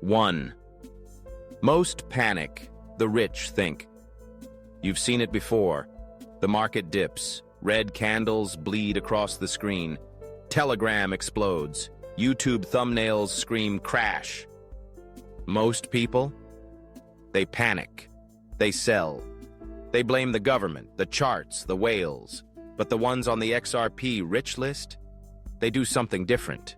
1. Most panic, the rich think. You've seen it before. The market dips, red candles bleed across the screen, Telegram explodes, YouTube thumbnails scream crash. Most people? They panic. They sell. They blame the government, the charts, the whales. But the ones on the XRP rich list? They do something different.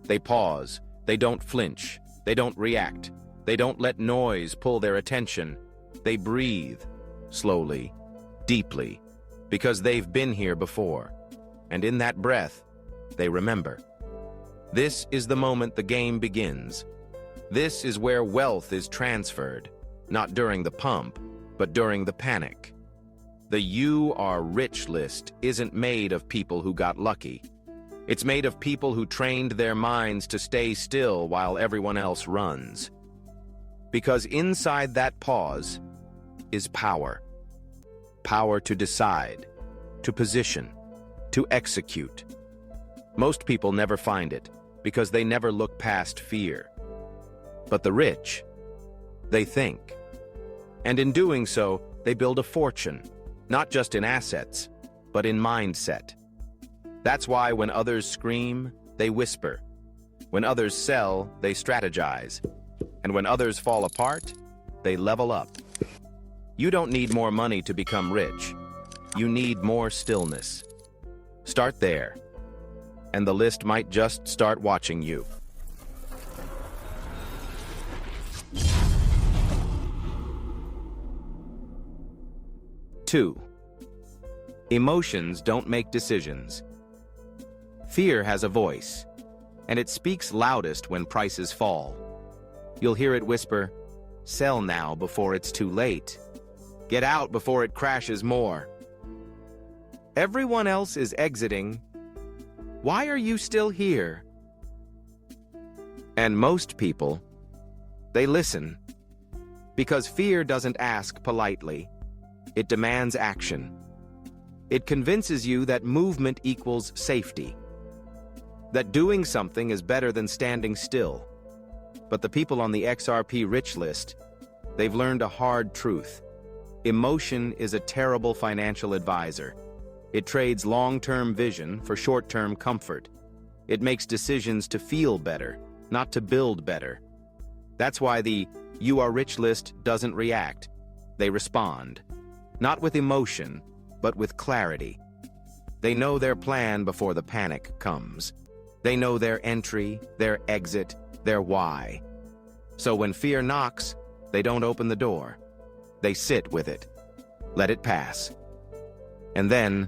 They pause. They don't flinch. They don't react. They don't let noise pull their attention. They breathe, slowly, deeply, because they've been here before. And in that breath, they remember. This is the moment the game begins. This is where wealth is transferred, not during the pump, but during the panic. The "You Are Rich" list isn't made of people who got lucky. It's made of people who trained their minds to stay still while everyone else runs. Because inside that pause is power. Power to decide, to position, to execute. Most people never find it because they never look past fear. But the rich, they think. And in doing so, they build a fortune, not just in assets, but in mindset. That's why when others scream, they whisper. When others sell, they strategize. And when others fall apart, they level up. You don't need more money to become rich. You need more stillness. Start there, and the list might just start watching you. 2. Emotions don't make decisions. Fear has a voice, and it speaks loudest when prices fall. You'll hear it whisper, "Sell now before it's too late. Get out before it crashes more. Everyone else is exiting. Why are you still here?" And most people, they listen. Because fear doesn't ask politely. It demands action. It convinces you that movement equals safety. That doing something is better than standing still. But the people on the XRP rich list, they've learned a hard truth. Emotion is a terrible financial advisor. It trades long-term vision for short-term comfort. It makes decisions to feel better, not to build better. That's why the "You Are Rich" list doesn't react. They respond. Not with emotion, but with clarity. They know their plan before the panic comes. They know their entry, their exit, their why. So when fear knocks, they don't open the door. They sit with it. Let it pass. And then,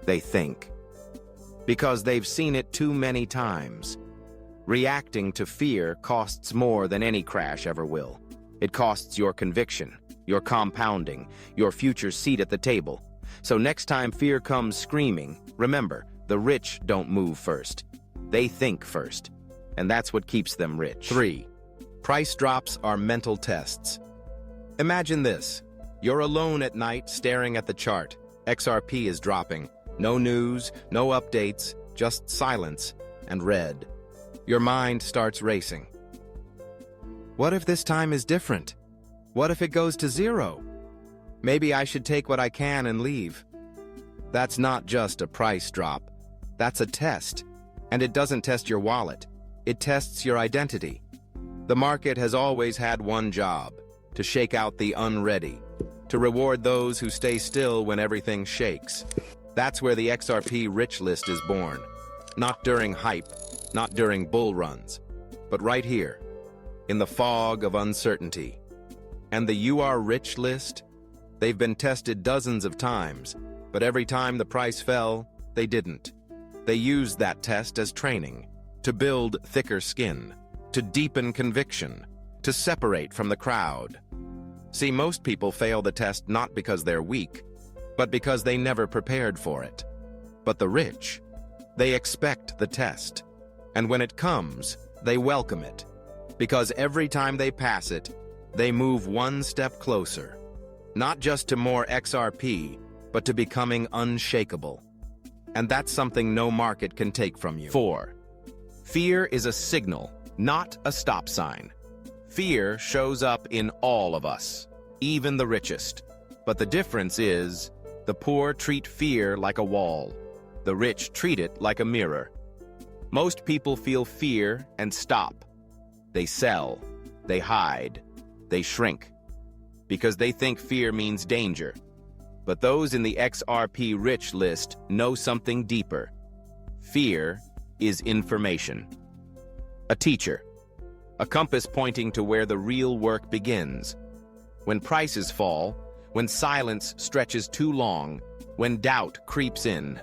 they think. Because they've seen it too many times. Reacting to fear costs more than any crash ever will. It costs your conviction, your compounding, your future seat at the table. So next time fear comes screaming, remember, the rich don't move first. They think first. And that's what keeps them rich. 3. Price drops are mental tests. Imagine this. You're alone at night staring at the chart. XRP is dropping. No news, no updates, just silence and red. Your mind starts racing. What if this time is different? What if it goes to zero? Maybe I should take what I can and leave. That's not just a price drop. That's a test. And it doesn't test your wallet. It tests your identity. The market has always had one job: to shake out the unready, to reward those who stay still when everything shakes. That's where the XRP rich list is born. Not during hype, not during bull runs, but right here, in the fog of uncertainty. And the "You Are Rich" list? They've been tested dozens of times, but every time the price fell, they didn't. They used that test as training, to build thicker skin, to deepen conviction, to separate from the crowd. See, most people fail the test not because they're weak, but because they never prepared for it. But the rich, they expect the test. And when it comes, they welcome it. Because every time they pass it, they move one step closer. Not just to more XRP, but to becoming unshakable. And that's something no market can take from you. 4. Fear is a signal, not a stop sign. Fear shows up in all of us, even the richest. But the difference is, the poor treat fear like a wall. The rich treat it like a mirror. Most people feel fear and stop. They sell, they hide, they shrink, because they think fear means danger. But those in the XRP rich list know something deeper. Fear is information. A teacher. A compass pointing to where the real work begins. When prices fall, when silence stretches too long, when doubt creeps in.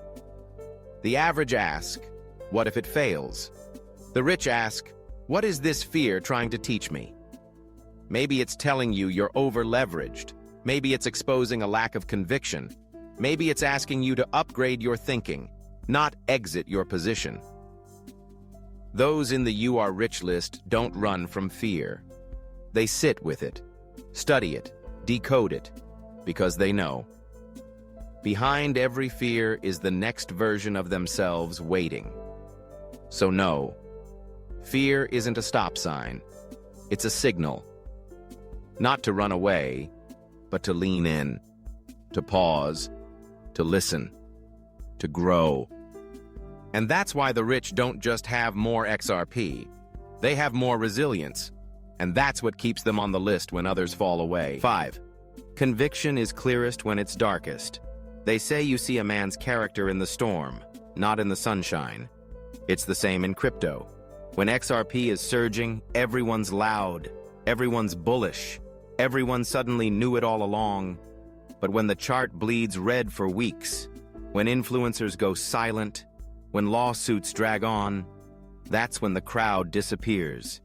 The average ask, what if it fails? The rich ask, what is this fear trying to teach me? Maybe it's telling you you're over-leveraged. Maybe it's exposing a lack of conviction. Maybe it's asking you to upgrade your thinking, not exit your position. Those in the You Are Rich list don't run from fear. They sit with it, study it, decode it, because they know. Behind every fear is the next version of themselves waiting. So no, fear isn't a stop sign. It's a signal. Not to run away, but to lean in, to pause, to listen, to grow. And that's why the rich don't just have more XRP. They have more resilience. And that's what keeps them on the list when others fall away. 5. Conviction is clearest when it's darkest. They say you see a man's character in the storm, not in the sunshine. It's the same in crypto. When XRP is surging, everyone's loud, everyone's bullish, everyone suddenly knew it all along. But when the chart bleeds red for weeks, when influencers go silent, when lawsuits drag on, that's when the crowd disappears.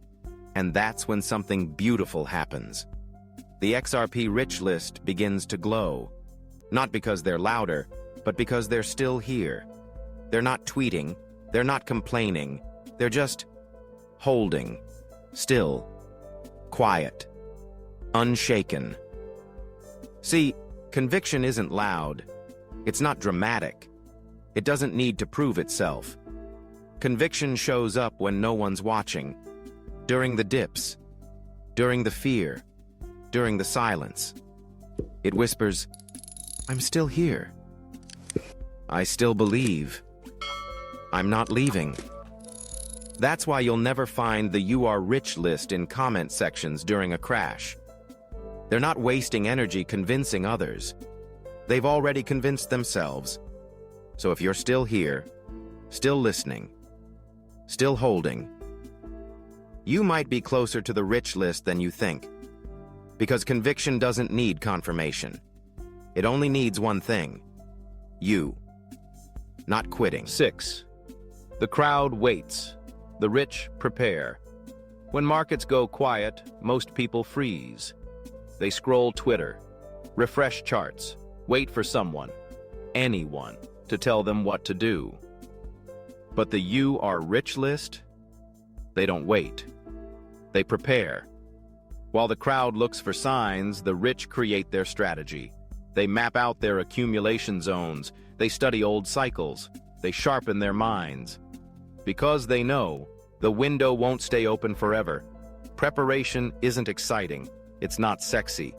And that's when something beautiful happens. The XRP rich list begins to glow. Not because they're louder, but because they're still here. They're not tweeting, they're not complaining, they're just holding, still, quiet, unshaken. See, conviction isn't loud. It's not dramatic. It doesn't need to prove itself. Conviction shows up when no one's watching. During the dips. During the fear. During the silence. It whispers, I'm still here. I still believe. I'm not leaving. That's why you'll never find the You Are Rich list in comment sections during a crash. They're not wasting energy convincing others. They've already convinced themselves. So if you're still here, still listening, still holding, you might be closer to the rich list than you think. Because conviction doesn't need confirmation. It only needs one thing. You. Not quitting. 6. The crowd waits. The rich prepare. When markets go quiet, most people freeze. They scroll Twitter, refresh charts, wait for someone, anyone, to tell them what to do. But the You Are Rich list? They don't wait. They prepare. While the crowd looks for signs, the rich create their strategy. They map out their accumulation zones. They study old cycles. They sharpen their minds. Because they know, the window won't stay open forever. Preparation isn't exciting. It's not sexy.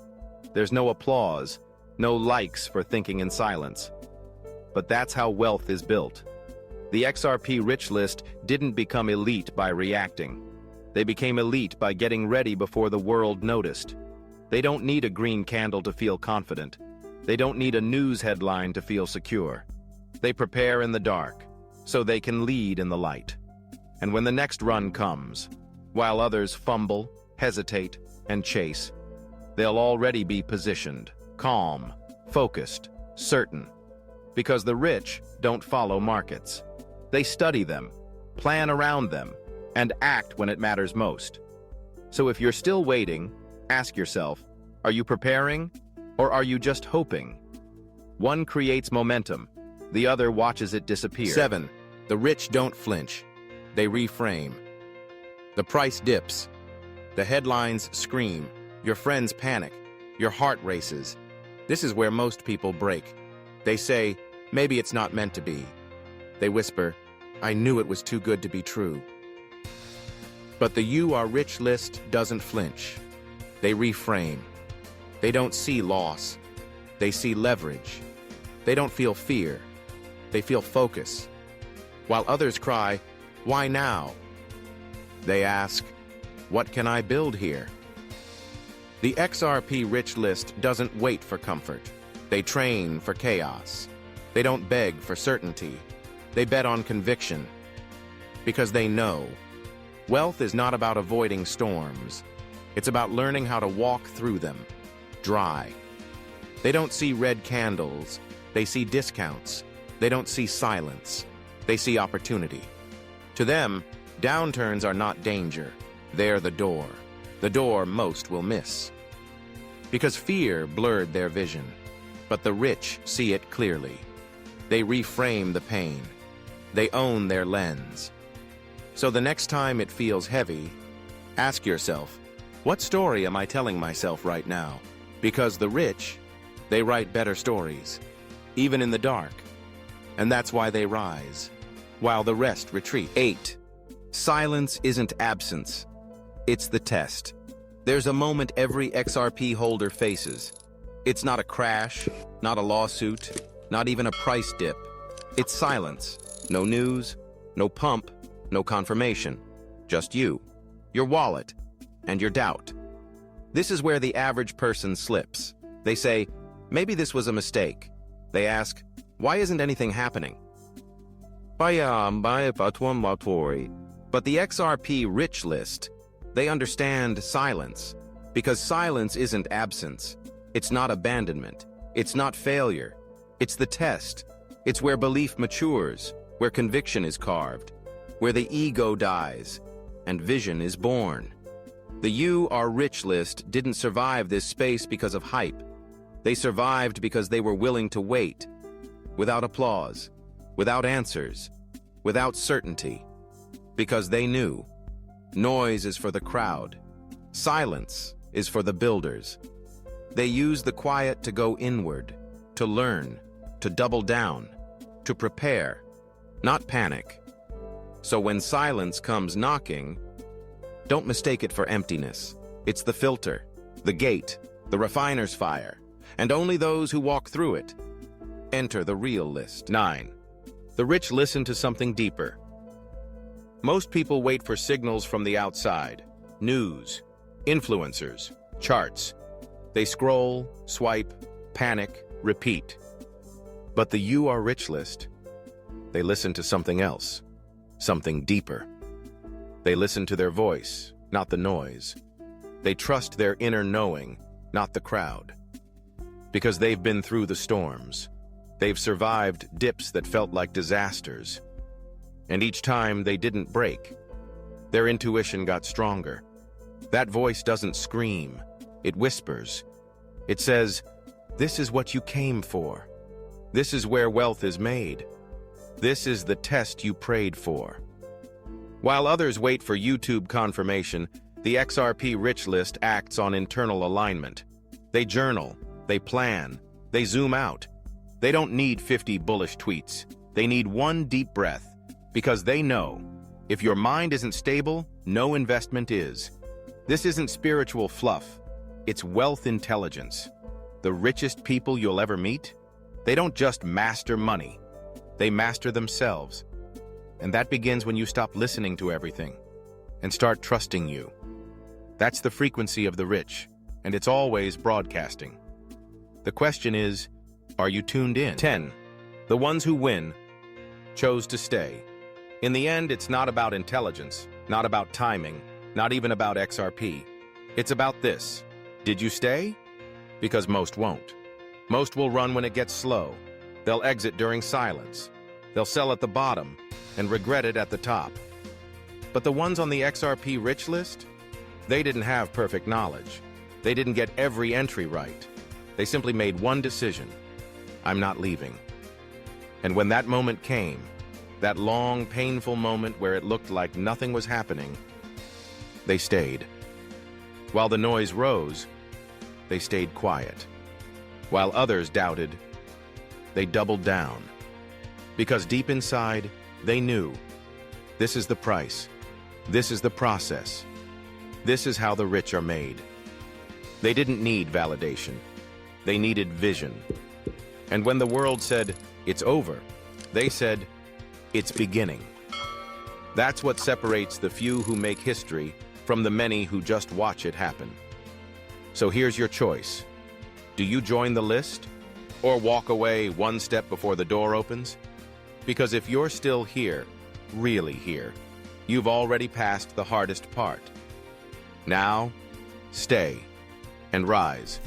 There's no applause, no likes for thinking in silence. But that's how wealth is built. The XRP rich list didn't become elite by reacting. They became elite by getting ready before the world noticed. They don't need a green candle to feel confident. They don't need a news headline to feel secure. They prepare in the dark, so they can lead in the light. And when the next run comes, while others fumble, hesitate, and chase, they'll already be positioned, calm, focused, certain. Because the rich don't follow markets. They study them, plan around them, and act when it matters most. So if you're still waiting, ask yourself, are you preparing, or are you just hoping? One creates momentum, the other watches it disappear. 7. The rich don't flinch. They reframe. The price dips. The headlines scream. Your friends panic. Your heart races. This is where most people break. They say, maybe it's not meant to be. They whisper, I knew it was too good to be true. But the You Are Rich list doesn't flinch. They reframe. They don't see loss. They see leverage. They don't feel fear. They feel focus. While others cry, "Why now?" they ask, "What can I build here?" The XRP Rich list doesn't wait for comfort. They train for chaos. They don't beg for certainty. They bet on conviction. Because they know wealth is not about avoiding storms. It's about learning how to walk through them, dry. They don't see red candles. They see discounts. They don't see silence. They see opportunity. To them, downturns are not danger. They're the door most will miss. Because fear blurred their vision, but the rich see it clearly. They reframe the pain. They own their lens. So the next time it feels heavy, ask yourself, what story am I telling myself right now? Because the rich, they write better stories, even in the dark. And that's why they rise, while the rest retreat. 8. Silence isn't absence. It's the test. There's a moment every XRP holder faces. It's not a crash, not a lawsuit, not even a price dip. It's silence. No news, no pump, no confirmation. Just you, your wallet, and your doubt. This is where the average person slips. They say, maybe this was a mistake. They ask, why isn't anything happening? But the XRP Rich list, they understand silence. Because silence isn't absence. It's not abandonment. It's not failure. It's the test. It's where belief matures, where conviction is carved, where the ego dies, and vision is born. The You Are Rich list didn't survive this space because of hype. They survived because they were willing to wait, without applause, without answers, without certainty. Because they knew, noise is for the crowd, silence is for the builders. They use the quiet to go inward, to learn, to double down, to prepare, not panic. So when silence comes knocking, don't mistake it for emptiness. It's the filter, the gate, the refiner's fire, and only those who walk through it enter the real list. 9. The rich listen to something deeper. Most people wait for signals from the outside, news, influencers, charts. They scroll, swipe, panic, repeat. But the You Are Rich list, they listen to something else, something deeper. They listen to their voice, not the noise. They trust their inner knowing, not the crowd. Because they've been through the storms. They've survived dips that felt like disasters. And each time they didn't break. Their intuition got stronger. That voice doesn't scream. It whispers. It says, this is what you came for. This is where wealth is made. This is the test you prayed for. While others wait for YouTube confirmation, the XRP Rich list acts on internal alignment. They journal, they plan, they zoom out. They don't need 50 bullish tweets. They need one deep breath, because they know, if your mind isn't stable, no investment is. This isn't spiritual fluff. It's wealth intelligence. The richest people you'll ever meet, they don't just master money. They master themselves. And that begins when you stop listening to everything and start trusting you. That's the frequency of the rich, and it's always broadcasting. The question is, are you tuned in? 10. The ones who win chose to stay. In the end, it's not about intelligence, not about timing, not even about XRP. It's about this. Did you stay? Because most won't. Most will run when it gets slow. They'll exit during silence. They'll sell at the bottom and regret it at the top. But the ones on the XRP Rich list, they didn't have perfect knowledge. They didn't get every entry right. They simply made one decision. I'm not leaving. And when that moment came, that long, painful moment where it looked like nothing was happening, they stayed. While the noise rose, they stayed quiet. While others doubted, they doubled down. Because deep inside, they knew, this is the price. This is the process. This is how the rich are made. They didn't need validation. They needed vision. And when the world said, "It's over," they said, "It's beginning." That's what separates the few who make history from the many who just watch it happen. So here's your choice. Do you join the list or walk away one step before the door opens? Because if you're still here, really here, you've already passed the hardest part. Now, stay and rise.